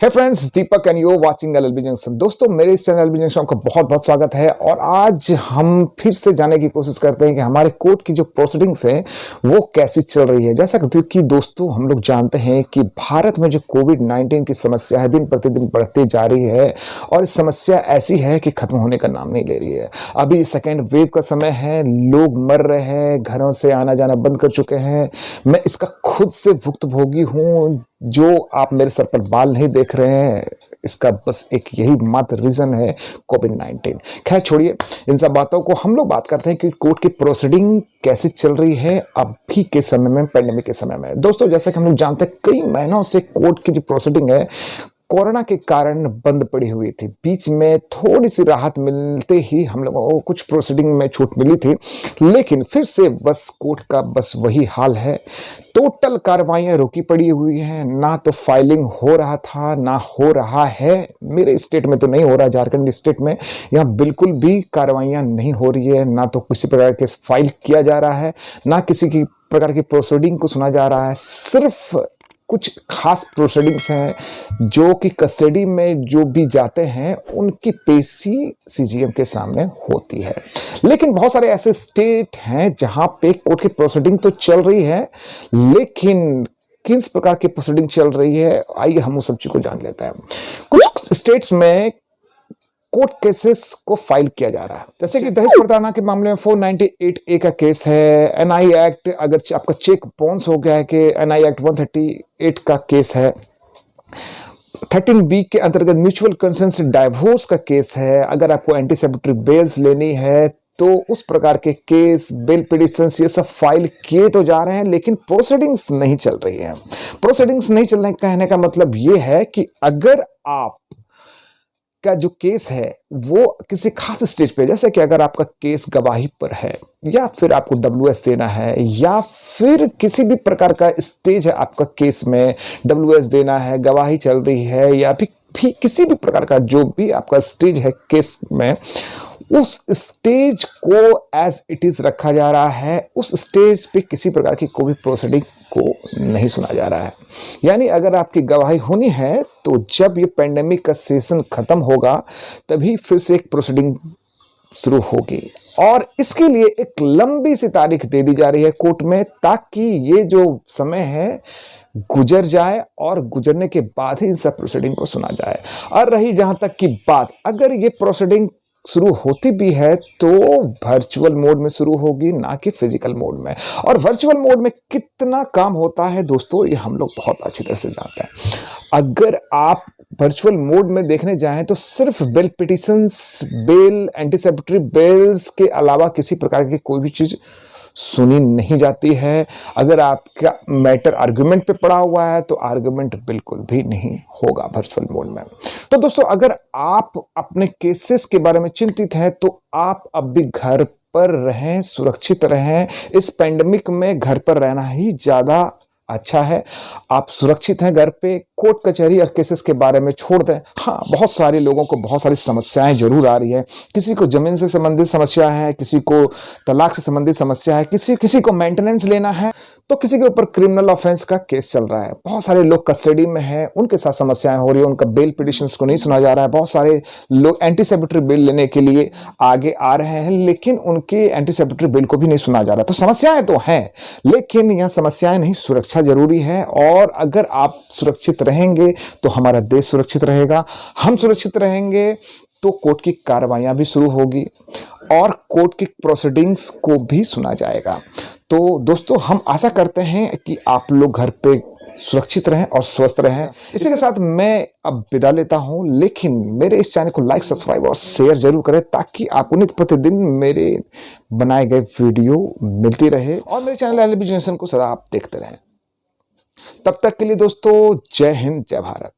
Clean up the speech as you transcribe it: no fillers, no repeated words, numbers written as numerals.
Hey friends, Deepak and you watching LLB junction. दोस्तों, मेरे इस चैनल एलएलबी जंक्शन का बहुत बहुत स्वागत है। और आज हम फिर से जानने की कोशिश करते हैं कि हमारे कोर्ट की जो प्रोसीडिंग्स हैं वो कैसी चल रही है। जैसा कि दोस्तों हम लोग जानते हैं कि भारत में जो कोविड-19 की समस्या है दिन प्रतिदिन बढ़ती जा रही है और इस समस्या ऐसी है कि खत्म होने का नाम नहीं ले रही है। अभी सेकेंड वेव का समय है, लोग मर रहे हैं, घरों से आना जाना बंद कर चुके हैं। मैं इसका खुद से भुक्तभोगी हूँ। जो आप मेरे सर पर बाल नहीं देख रहे हैं, इसका बस एक यही मात्र रीजन है, कोविड-19। खैर छोड़िए इन सब बातों को, हम लोग बात करते हैं कि कोर्ट की प्रोसीडिंग कैसी चल रही है अभी के समय में, पेंडेमिक के समय में। दोस्तों, जैसा कि हम लोग जानते हैं, कई महीनों से कोर्ट की जो प्रोसीडिंग है कोरोना के कारण बंद पड़ी हुई थी। बीच में थोड़ी सी राहत मिलते ही हम लोगों को कुछ प्रोसीडिंग में छूट मिली थी, लेकिन फिर से बस कोर्ट का बस वही हाल है। टोटल कार्रवाइयां रोकी पड़ी हुई हैं, ना तो फाइलिंग हो रहा था ना हो रहा है। मेरे स्टेट में तो नहीं हो रहा, झारखंड स्टेट में यहाँ बिल्कुल भी कार्रवाइयां नहीं हो रही है। ना तो किसी प्रकार के फाइल किया जा रहा है, ना किसी की प्रकार की प्रोसीडिंग को सुना जा रहा है। सिर्फ कुछ खास प्रोसीडिंग्स हैं जो कि कस्टडी में जो भी जाते हैं उनकी पेशी सीजीएम के सामने होती है। लेकिन बहुत सारे ऐसे स्टेट हैं जहां पे कोर्ट की प्रोसीडिंग तो चल रही है, लेकिन किस प्रकार की प्रोसीडिंग चल रही है, आइए हम उस सब चीज को जान लेते हैं। कुछ स्टेट्स में कोर्ट केसेस को फाइल किया जा रहा है, जैसे कि दहेज प्रताड़ना के मामले में 498A का केस है। एनआई एक्ट, अगर आपका चेक बाउंस हो गया है, कि एनआई एक्ट 138 का केस है। 13B के अंतर्गत म्यूचुअल कंसेंट से डाइवोर्स का केस है। अगर आपको एंटीसेप्टरी बेल्स लेनी है तो उस प्रकार के केस, बेल पिटिशंस, ये सब फाइल किए तो जा रहे हैं, लेकिन प्रोसीडिंग्स नहीं चल रही है। प्रोसीडिंग्स नहीं चलने कहने का मतलब ये है कि अगर आप का जो केस है वो किसी खास स्टेज पे, जैसे कि अगर आपका केस गवाही पर है, या फिर आपको डब्ल्यूएस देना है, या फिर किसी भी प्रकार का स्टेज है आपका केस में, डब्ल्यूएस देना है, गवाही चल रही है, या फिर किसी भी प्रकार का जो भी आपका स्टेज है केस में, उस स्टेज को एज इट इज रखा जा रहा है। उस स्टेज पे किसी प्रकार की कोई प्रोसीडिंग को नहीं सुना जा रहा है। यानी अगर आपकी गवाही होनी है तो जब ये पेंडेमिक का सीजन खत्म होगा तभी फिर से एक प्रोसीडिंग शुरू होगी, और इसके लिए एक लंबी सी तारीख दे दी जा रही है कोर्ट में, ताकि ये जो समय है गुजर जाए और गुजरने के बाद ही इन सब प्रोसीडिंग को सुना जाए। और रही जहां तक की बात, अगर ये प्रोसीडिंग शुरू होती भी है तो वर्चुअल मोड में शुरू होगी, ना कि फिजिकल मोड में। और वर्चुअल मोड में कितना काम होता है दोस्तों, ये हम लोग बहुत अच्छी तरह से जानते हैं। अगर आप वर्चुअल मोड में देखने जाएं तो सिर्फ बेल पिटिशंस, बेल, एंटीसेप्टरी बेल्स के अलावा किसी प्रकार की कोई भी चीज सुनी नहीं जाती है। अगर आपका मैटर आर्गुमेंट पे पड़ा हुआ है तो आर्गुमेंट बिल्कुल भी नहीं होगा वर्चुअल मोड में। तो दोस्तों, अगर आप अपने केसेस के बारे में चिंतित हैं तो आप अब भी घर पर रहें, सुरक्षित रहें। इस पेंडेमिक में घर पर रहना ही ज्यादा अच्छा है। आप सुरक्षित हैं घर पे। कोर्ट कचहरी और केसेस के बारे में छोड़ दें। हाँ, बहुत सारे लोगों को बहुत सारी समस्याएं जरूर आ रही है। किसी को जमीन से संबंधित समस्या है, किसी को तलाक से संबंधित समस्या है, किसी को मेंटेनेंस लेना है, तो किसी के ऊपर क्रिमिनल ऑफेंस का केस चल रहा है। बहुत सारे लोग कस्टडी में हैं, उनके साथ समस्याएं हो रही है, उनका बेल पिटिशंस को नहीं सुना जा रहा है। बहुत सारे लोग एंटीसेप्टरी बेल लेने के लिए आगे आ रहे हैं, लेकिन उनके एंटीसेप्टरी बेल को भी नहीं सुना जा रहा। तो समस्याएं तो हैं, लेकिन यह समस्याएं नहीं, सुरक्षा जरूरी है। और अगर आप सुरक्षित रहेंगे तो हमारा देश सुरक्षित रहेगा। हम सुरक्षित रहेंगे तो कोर्ट की कार्रवाइयां भी शुरू होगी और कोर्ट की प्रोसीडिंग्स को भी सुना जाएगा। तो दोस्तों, हम आशा करते हैं कि आप लोग घर पे सुरक्षित रहें और स्वस्थ रहें। इसी के साथ मैं अब विदा लेता हूं, लेकिन मेरे इस चैनल को लाइक, सब्सक्राइब और शेयर जरूर करें, ताकि आपको नित्य प्रतिदिन मेरे बनाए गए वीडियो मिलती रहे और मेरे चैनल एलएलबी जंक्शन को सदा आप देखते रहें। तब तक के लिए दोस्तों, जय हिंद, जय भारत।